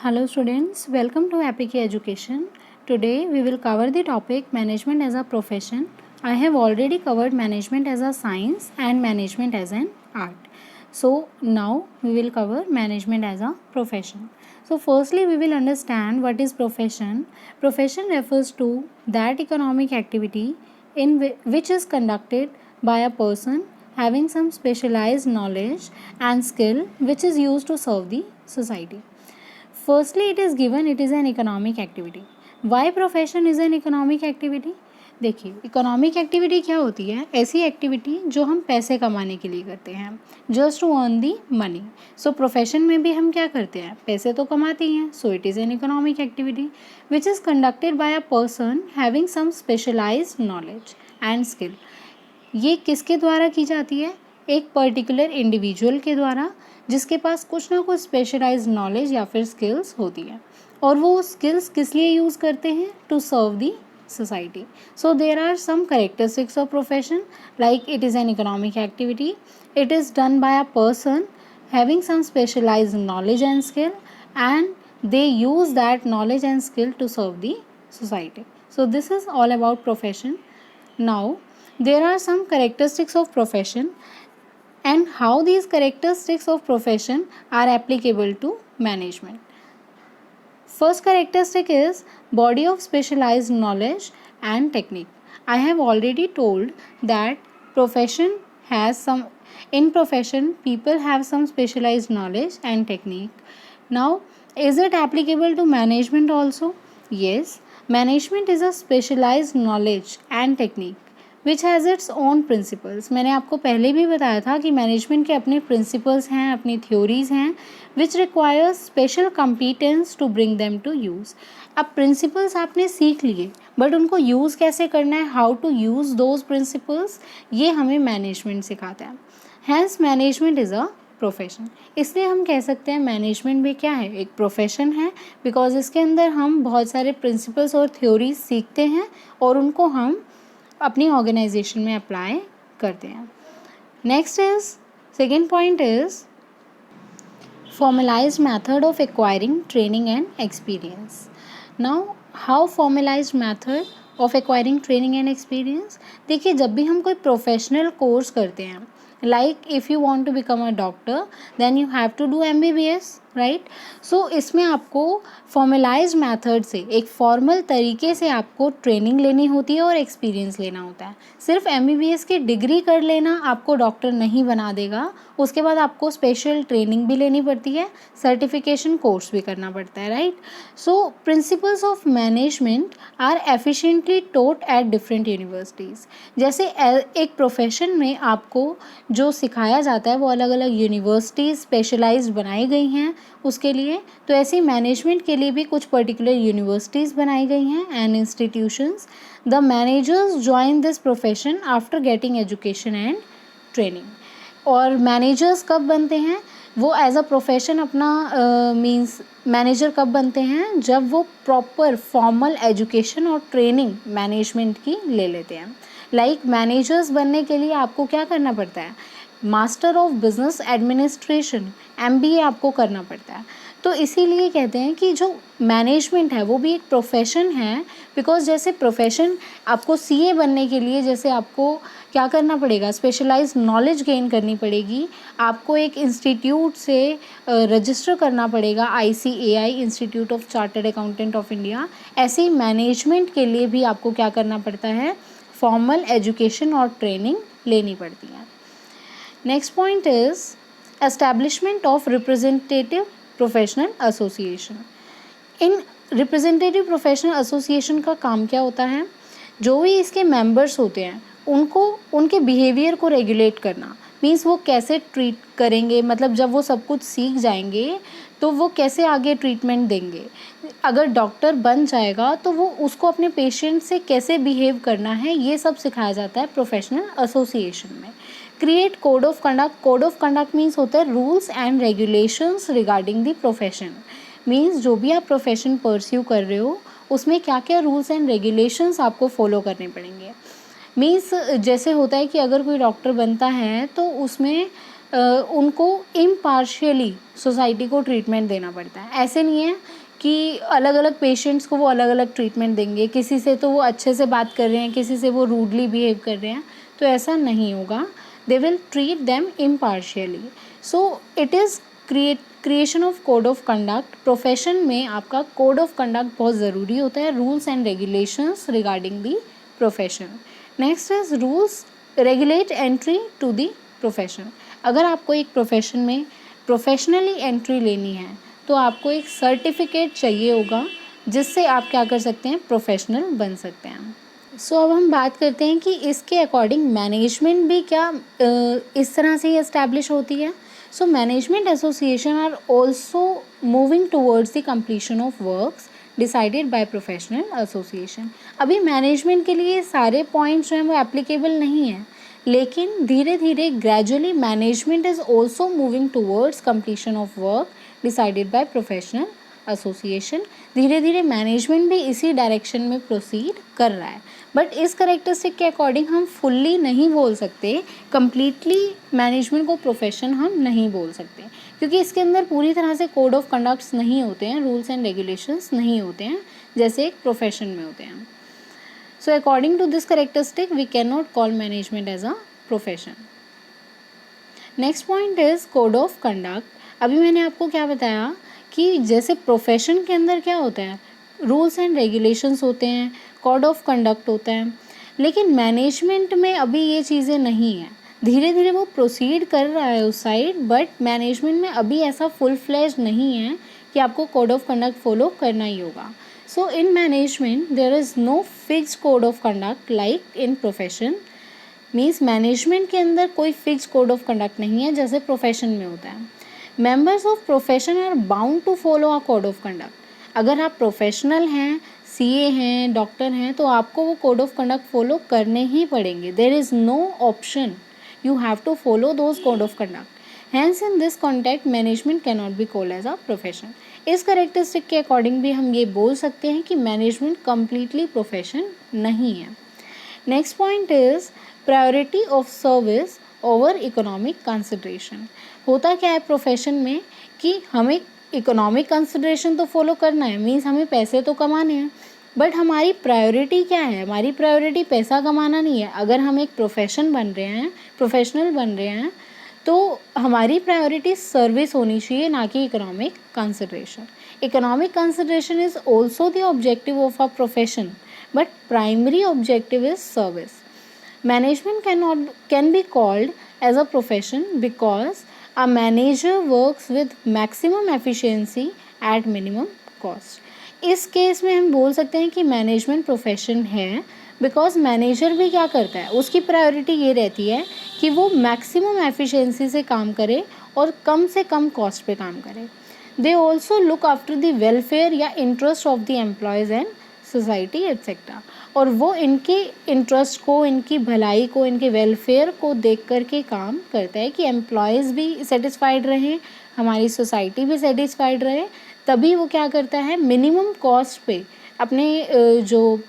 Hello students, welcome to APK Education. Today we will cover the topic management as a profession. I have already covered management as a science and management as an art. So now we will cover management as a profession. So firstly we will understand what is profession. Profession refers to that economic activity in which is conducted by a person having some specialized knowledge and skill which is used to serve the society. Firstly, it is given it is an economic activity. Why profession is an economic activity? देखिए economic activity क्या होती है? ऐसी activity जो हम पैसे कमाने के लिए करते हैं, just to earn the money. So profession में भी हम क्या करते हैं? पैसे तो कमाते ही हैं. So it is an economic activity which is conducted by a person having some specialised knowledge and skill. ये किसके द्वारा की जाती है? एक पर्टिकुलर इंडिविजुअल के द्वारा जिसके पास कुछ ना कुछ स्पेशलाइज्ड नॉलेज या फिर स्किल्स होती है और वो स्किल्स किस लिए यूज़ करते हैं? To serve the society. So there are some characteristics of profession like it is an economic activity. It is done by a person having some specialized knowledge and skill and they use that knowledge and skill to serve the society. So this is all about profession. Now there are some characteristics of profession and how these characteristics of profession are applicable to management. First characteristic is body of specialized knowledge and technique. I have already told that profession has some, in profession people have some specialized knowledge and technique. Now, is it applicable to management also? Yes, management is a specialized knowledge and technique which has its own principles. मैंने आपको पहले भी बताया था कि management के अपने principles हैं, अपनी थ्योरीज हैं which requires special competence to bring them to use. अब प्रिंसिपल्स आपने सीख लिए बट उनको यूज़ कैसे करना है, how to use those principles, ये हमें मैनेजमेंट सिखाता है. Hence management is a profession. इसलिए हम कह सकते हैं मैनेजमेंट भी क्या है? एक प्रोफेशन है बिकॉज इसके अंदर हम बहुत सारे प्रिंसिपल्स और थ्योरीज सीखते हैं और उनको हम अपनी ऑर्गेनाइजेशन में अप्लाई करते हैं. Next is second point is formalised method of acquiring training and experience. Now how formalised method of acquiring training and experience. देखिए जब भी हम कोई प्रोफेशनल कोर्स करते हैं like if you want to become a doctor then you have to do MBBS, right. So इसमें आपको formalised method से एक फॉर्मल तरीके से आपको ट्रेनिंग लेनी होती है और एक्सपीरियंस लेना होता है. सिर्फ MBBS की डिग्री कर लेना आपको डॉक्टर नहीं बना देगा. उसके बाद आपको स्पेशल ट्रेनिंग भी लेनी पड़ती है, सर्टिफिकेशन कोर्स भी करना पड़ता है, right. So principles of management are efficiently taught at different universities. जैसे एक प्रोफेशन में आपको जो सिखाया जाता है वो अलग अलग यूनिवर्सिटीज़ स्पेशलाइज्ड बनाई गई हैं उसके लिए, तो ऐसी मैनेजमेंट के लिए भी कुछ पर्टिकुलर यूनिवर्सिटीज़ बनाई गई हैं and institutions. The managers join this profession after getting education and training. और मैनेजर्स कब बनते हैं? वो एज अ प्रोफेशन अपना मीन्स मैनेजर कब बनते हैं? जब वो प्रॉपर फॉर्मल एजुकेशन और ट्रेनिंग मैनेजमेंट की ले लेते हैं. लाइक मैनेजर्स बनने के लिए आपको क्या करना पड़ता है? Master of business administration MBA आपको करना पड़ता है. तो इसीलिए कहते हैं कि जो मैनेजमेंट है वो भी एक प्रोफेशन है बिकॉज जैसे प्रोफेशन आपको CA बनने के लिए जैसे आपको क्या करना पड़ेगा? स्पेशलाइज्ड नॉलेज गेन करनी पड़ेगी. आपको एक इंस्टीट्यूट से रजिस्टर करना पड़ेगा, ICAI institute of chartered accountant of India. ऐसे ही मैनेजमेंट के लिए भी आपको क्या करना पड़ता है? फॉर्मल एजुकेशन और ट्रेनिंग लेनी पड़ती है. Next point is establishment of representative professional association. In representative professional association का काम क्या होता है? जो भी इसके मेंबर्स होते हैं उनको उनके बिहेवियर को रेगुलेट करना. मीन्स वो कैसे ट्रीट करेंगे, मतलब जब वो सब कुछ सीख जाएंगे तो वो कैसे आगे ट्रीटमेंट देंगे. अगर डॉक्टर बन जाएगा तो वो उसको अपने पेशेंट से कैसे बिहेव करना है ये सब सिखाया जाता है प्रोफेशनल एसोसिएशन में. Create code of conduct. Code of conduct means होता है rules and regulations regarding the profession. Means जो भी आप प्रोफेशन परस्यू कर रहे हो उसमें क्या क्या रूल्स एंड रेगुलेशंस आपको फॉलो करने पड़ेंगे. मीन्स जैसे होता है कि अगर कोई डॉक्टर बनता है तो उसमें उनको इम्पार्शियली सोसाइटी को ट्रीटमेंट देना पड़ता है। ऐसे नहीं है कि अलग अलग पेशेंट्स को वो अलग अलग ट्रीटमेंट देंगे, किसी से तो वो अच्छे से बात कर रहे हैं, किसी से वो रूडली बिहेव कर रहे हैं, तो ऐसा नहीं होगा। They will treat them impartially. So it is creation of code of conduct. Profession में आपका कोड ऑफ कंडक्ट बहुत ज़रूरी होता है, rules and regulations regarding the profession. Next is rules regulate entry to the profession. अगर आपको एक profession में प्रोफेशनली एंट्री लेनी है तो आपको एक सर्टिफिकेट चाहिए होगा जिससे आप क्या कर सकते हैं, प्रोफेशनल बन सकते हैं। सो अब हम बात करते हैं कि इसके अकॉर्डिंग मैनेजमेंट भी क्या इस तरह से ही एस्टैब्लिश होती है। So management association are also moving towards the completion of works decided by professional association. अभी मैनेजमेंट के लिए सारे पॉइंट्स जो हैं वो एप्लीकेबल नहीं हैं, लेकिन धीरे धीरे gradually management is also moving towards completion of work decided by professional association. धीरे धीरे मैनेजमेंट भी इसी डायरेक्शन में प्रोसीड कर रहा है, बट इस करेक्टरिस्टिक के अकॉर्डिंग हम फुल्ली नहीं बोल सकते, कम्प्लीटली मैनेजमेंट को प्रोफेशन हम नहीं बोल सकते, क्योंकि इसके अंदर पूरी तरह से कोड ऑफ कंडक्ट्स नहीं होते हैं, रूल्स एंड रेगुलेशंस नहीं होते हैं जैसे एक प्रोफेशन में होते हैं। So according to this characteristic we can not call management as a profession. Next point is code of conduct. अभी मैंने आपको क्या बताया कि जैसे प्रोफेशन के अंदर क्या होता है, रूल्स एंड रेगुलेशंस होते हैं, कोड ऑफ कंडक्ट होता है, लेकिन मैनेजमेंट में अभी ये चीज़ें नहीं हैं। धीरे धीरे वो प्रोसीड कर रहा है उस साइड, बट मैनेजमेंट में अभी ऐसा फुल फ्लैश नहीं है कि आपको कोड ऑफ कंडक्ट फॉलो करना ही होगा। So in management there is no fixed code of conduct like in profession. Means management के अंदर कोई फिक्स कोड ऑफ कंडक्ट नहीं है जैसे प्रोफेशन में होता है। Members of profession are bound to follow a code of conduct. अगर आप प्रोफेशनल हैं, सीए हैं, डॉक्टर हैं, तो आपको वो कोड ऑफ कंडक्ट फॉलो करने ही पड़ेंगे। There is no option, you have to follow those code of conduct. Hence in this context management can not be called as a profession. इस करेक्टरिस्टिक के अकॉर्डिंग भी हम ये बोल सकते हैं कि मैनेजमेंट कम्प्लीटली प्रोफेशन नहीं है। Next point is priority of service over economic consideration. होता क्या है प्रोफेशन में कि हमें इकोनॉमिक कंसिडरेशन तो फॉलो करना है, मीन्स हमें पैसे तो कमाने हैं, बट हमारी प्रायोरिटी क्या है, हमारी प्रायोरिटी पैसा कमाना नहीं है। अगर हम एक प्रोफेशन बन रहे हैं, प्रोफेशनल बन रहे हैं, तो हमारी प्रायोरिटी सर्विस होनी चाहिए, ना कि economic consideration. Economic consideration is also the objective of a profession, but primary objective is service. Management can be called as a profession because a manager works with maximum efficiency at minimum cost. इस case में हम बोल सकते हैं कि management profession है because manager भी क्या करता है, उसकी प्रायोरिटी ये रहती है कि वो मैक्सिमम एफिशिएंसी से काम करे और कम से कम कॉस्ट पे काम करे। They also look after the welfare या interest of the employees and society etcetera. और वो इनके इंटरेस्ट को, इनकी भलाई को, इनके वेलफेयर को देख कर के काम करता है कि एम्प्लॉयज़ भी सेटिस्फाइड रहें, हमारी सोसाइटी भी सेटिस्फाइड रहे। तभी वो क्या करता है, मिनिमम कॉस्ट पे अपने जो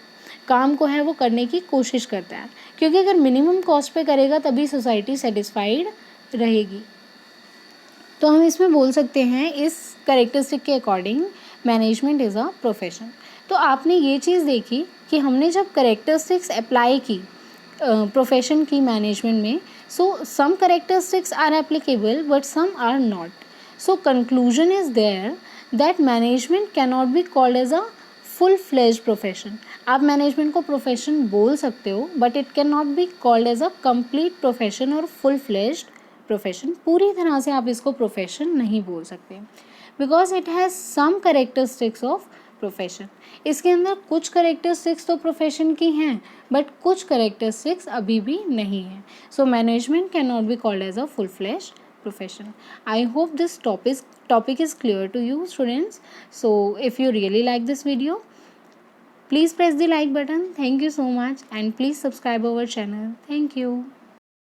काम को है वो करने की कोशिश करता है, क्योंकि अगर मिनिमम कॉस्ट पे करेगा तभी सोसाइटी सेटिस्फाइड रहेगी। तो हम इसमें बोल सकते हैं इस करेक्टरिस्टिक के according management is a profession. तो आपने ये चीज़ देखी कि हमने जब करेक्टरिस्टिक्स अप्लाई की प्रोफेशन की मैनेजमेंट में, so some characteristics are applicable but some are not. So conclusion is there that management can not be called as a full fledged profession. आप मैनेजमेंट को प्रोफेशन बोल सकते हो, but it can not be called as a complete profession और full fledged profession. पूरी तरह से आप इसको प्रोफेशन नहीं बोल सकते because it has some characteristics of profession. इसके अंदर कुछ करेक्टरिस्टिक्स तो प्रोफेशन की हैं, बट कुछ करेक्टरिस्टिक्स अभी भी नहीं हैं। So management can not be called as a full fledged profession. I hope this topic is clear to you students. So if you really like this video, please press the like button. Thank you so much, and please subscribe our channel. Thank you.